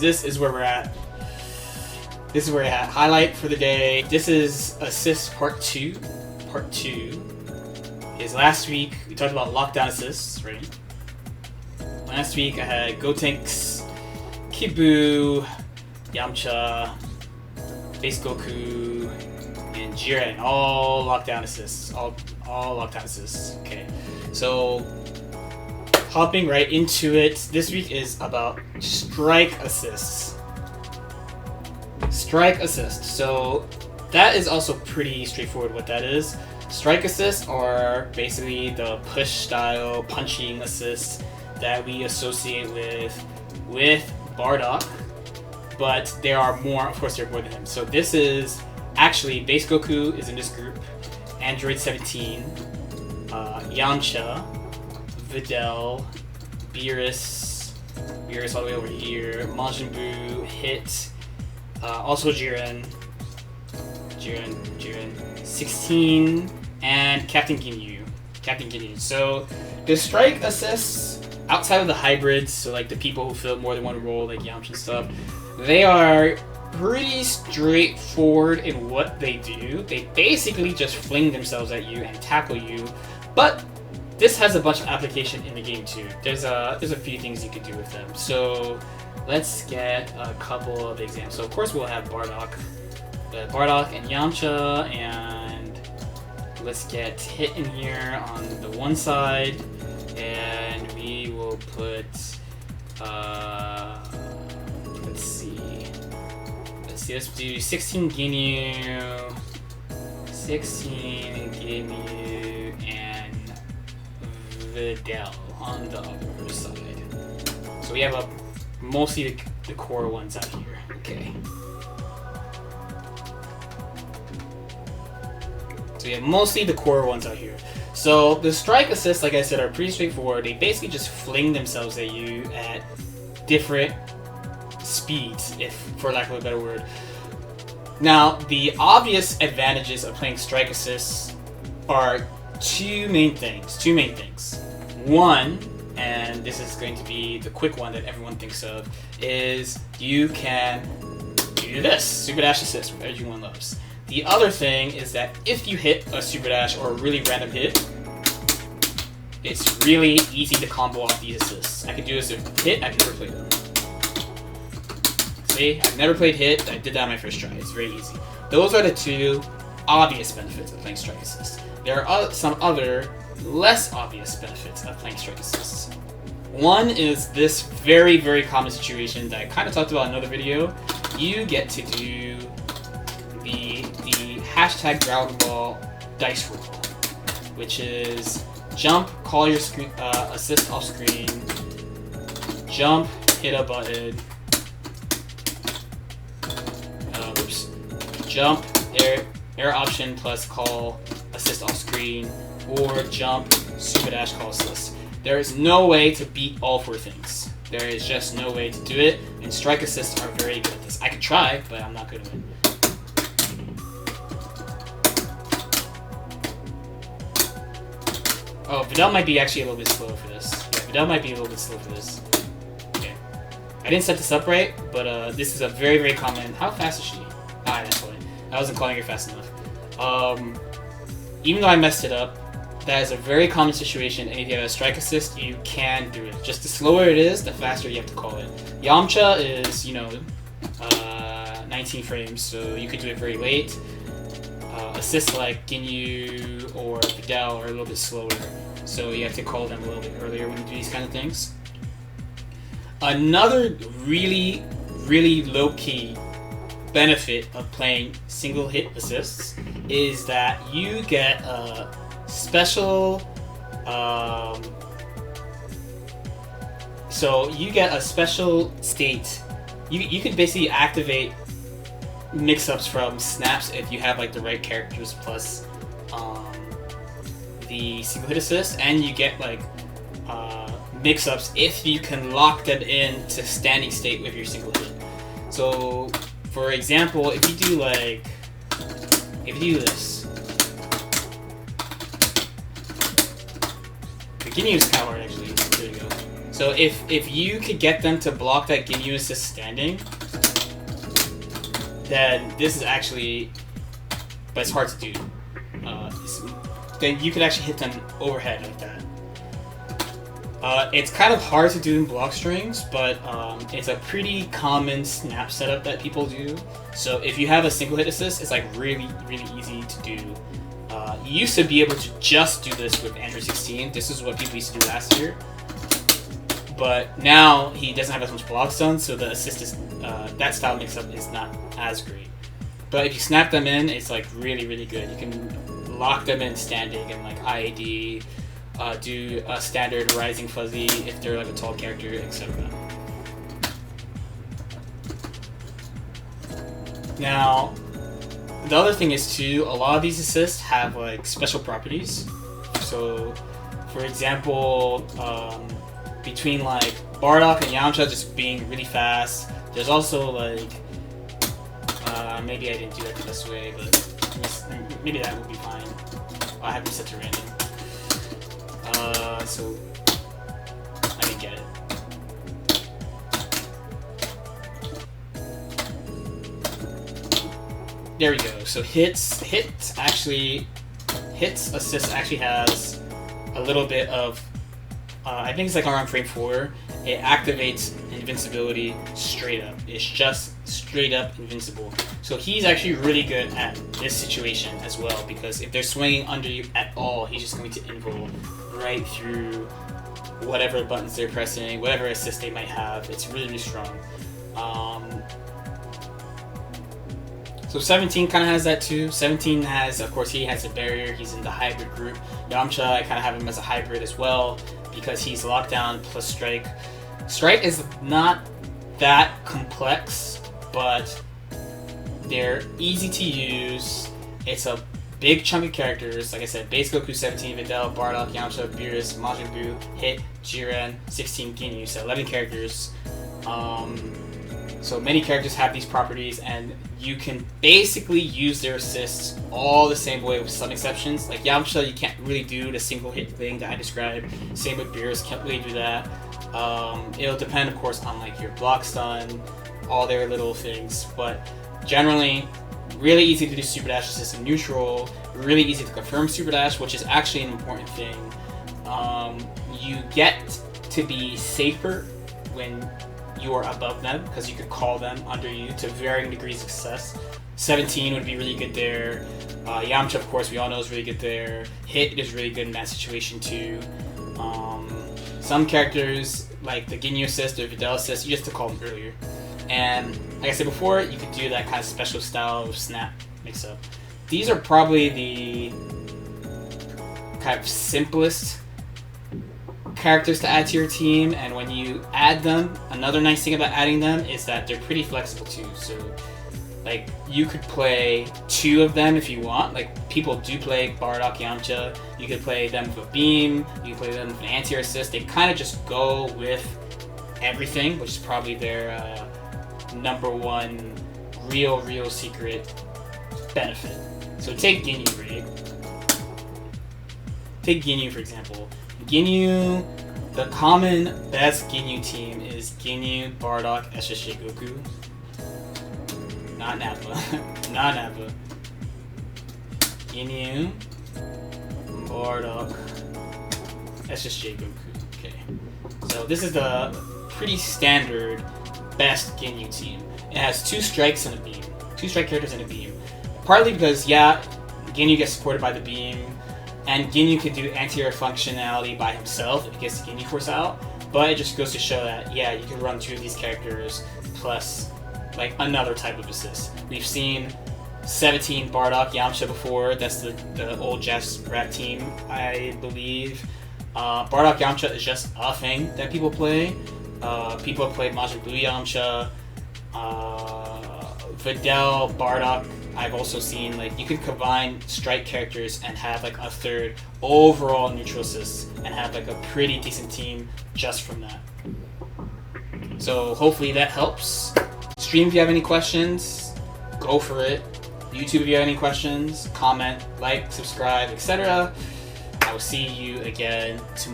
this is where we're at. This is where we're at. Highlight for the day. This is assist part 2. Part 2 is last week we talked about lockdown assists, right? Last week I had Gotenks, Kibu, Yamcha, Base Goku, and Jiren, all lockdown assists. All lockdown assists. Okay, so hopping right into it. This week is about strike assists. Strike assist. So that is also pretty straightforward what that is. Strike assists are basically the push style punching assists that we associate with Bardock, but there are more. Of course, there are more than him. So this is actually Base Goku is in this group. Android 17, Yamcha, Videl, Beerus all the way over here, Majin Buu, Hit, also Jiren, 16, and Captain Ginyu. So the strike assists outside of the hybrids, so like the people who fill more than one role, like Yamcha and stuff, they are pretty straightforward in what they do. They basically just fling themselves at you and tackle you, but this has a bunch of application in the game too. There's a few things you could do with them. So let's get a couple of examples. So of course we'll have Bardock and Yamcha, and let's get Hit in here on the one side, and we will put let's do 16 Ginyu, and Videl on the other side. So we have mostly the core ones out here. Okay. So we have mostly the core ones out here. So the strike assists, like I said, are pretty straightforward. They basically just fling themselves at you at different speeds, if for lack of a better word. Now, the obvious advantages of playing strike assists are two main things. One, and this is going to be the quick one that everyone thinks of, is you can do this, Super Dash assist, which everyone loves. The other thing is that if you hit a Super Dash or a really random hit, it's really easy to combo off these assists. I can do this with Hit, I can never play them. See, I've never played Hit, I did that on my first try. It's very easy. Those are the two obvious benefits of playing strike assists. There are some other less obvious benefits of playing strike assists. One is this very, very common situation that I kind of talked about in another video. You get to do the hashtag Dragon Ball dice roll, which is jump, call your assist off screen, jump, hit a button, jump, air option plus call, assist off screen, or jump, Super Dash, call assist. There is no way to beat all four things. There is just no way to do it, and strike assists are very good at this. I could try, but I'm not good at it. Oh, Videl might be actually a little bit slow for this. Yeah, Videl might be a little bit slow for this. Okay. I didn't set this up right, but this is a very, very common... How fast is she? Ah, that's fine. I wasn't calling her fast enough. Even though I messed it up, that is a very common situation, and if you have a strike assist, you can do it. Just the slower it is, the faster you have to call it. Yamcha is, 19 frames, so you could do it very late. Assists like Ginyu or Videl are a little bit slower, so you have to call them a little bit earlier when you do these kind of things. Another really, really low-key benefit of playing single hit assists is that you get a special state. You can basically activate mix-ups from snaps if you have like the right characters plus the single hit assist, and you get like mix-ups if you can lock them in to standing state with your single hit. So for example, if you do this, the Ginyu is kind of hard actually. There you go. So if you could get them to block that Ginyu assist standing, then this is actually, but it's hard to do. Then you could actually hit them overhead like that. It's kind of hard to do in block strings, but it's a pretty common snap setup that people do. So if you have a single hit assist, it's like really easy to do. You used to be able to just do this with Android 16. This is what people used to do last year. But now he doesn't have as much block stun, so the assist is, that style mix-up is not as great. But if you snap them in, it's like really good. You can lock them in standing and like IAD, do a standard rising fuzzy if they're like a tall character, etc. Now, the other thing is too, a lot of these assists have like special properties. So, for example, between like Bardock and Yamcha just being really fast, there's also like, maybe I didn't do that the best way, but maybe that would be fine. I have to set to random. So I didn't get it. There we go. So hits assist actually has a little bit of, I think it's like around frame 4. It activates invincibility straight up. It's just straight up invincible. So he's actually really good at this situation as well, because if they're swinging under you at all, he's just going to invo right through whatever buttons they're pressing, whatever assist they might have. It's really strong. So 17 kind of has that too. 17 has, of course, he has a barrier. He's in the hybrid group. Yamcha, I kind of have him as a hybrid as well, because he's lockdown plus strike. Strike is not that complex, but they're easy to use. It's a big chunk of characters. Like I said, Base Goku 17, Videl, Bardock, Yamcha, Beerus, Majin Buu, Hit, Jiren, 16 Ginyu. So 11 characters. So many characters have these properties, and you can basically use their assists all the same way with some exceptions. Like Yamcha, you can't really do the single hit thing that I described. Same with Beerus, can't really do that. It'll depend, of course, on like your block stun, all their little things, but generally, really easy to do super dash assist in neutral, really easy to confirm super dash, which is actually an important thing. You get to be safer when you are above them, because you could call them under you to varying degrees of success. 17 would be really good there. Yamcha, of course, we all know is really good there. Hit is really good in that situation too. Some characters, like the Ginyu assist or Videl assist, you just have to call them earlier. And like I said before, you could do that kind of special style of snap mix-up. These are probably the kind of simplest characters to add to your team, and when you add them, another nice thing about adding them is that they're pretty flexible too. So like you could play 2 of them if you want. Like people do play Bardock, Yamcha. You could play them with a beam, you could play them with an anti-air assist. They kind of just go with everything, which is probably their #1 real secret benefit. So take Ginyu, right? Take Ginyu for example. Ginyu, the common best Ginyu team is Ginyu, Bardock, SSJ Goku. Not Nappa. Not Nappa. Ginyu, Bardock, SSJ Goku. Okay. So this is the pretty standard best Ginyu team. It has 2 strikes and a beam. 2 strike characters and a beam. Partly because, yeah, Ginyu gets supported by the beam, and Ginyu can do anti-air functionality by himself if he gets the Ginyu Force out, but it just goes to show that, yeah, you can run 2 of these characters plus like another type of assist. We've seen 17 Bardock Yamcha before. That's the old Jeff's Rat team, I believe. Bardock Yamcha is just a thing that people play. People have played Majin Buu Yamcha, Videl, Bardock. I've also seen like you could combine strike characters and have like a 3rd overall neutral assist and have like a pretty decent team just from that. So hopefully that helps. Stream if you have any questions, go for it. YouTube if you have any questions, comment, like, subscribe, etc. I will see you again tomorrow.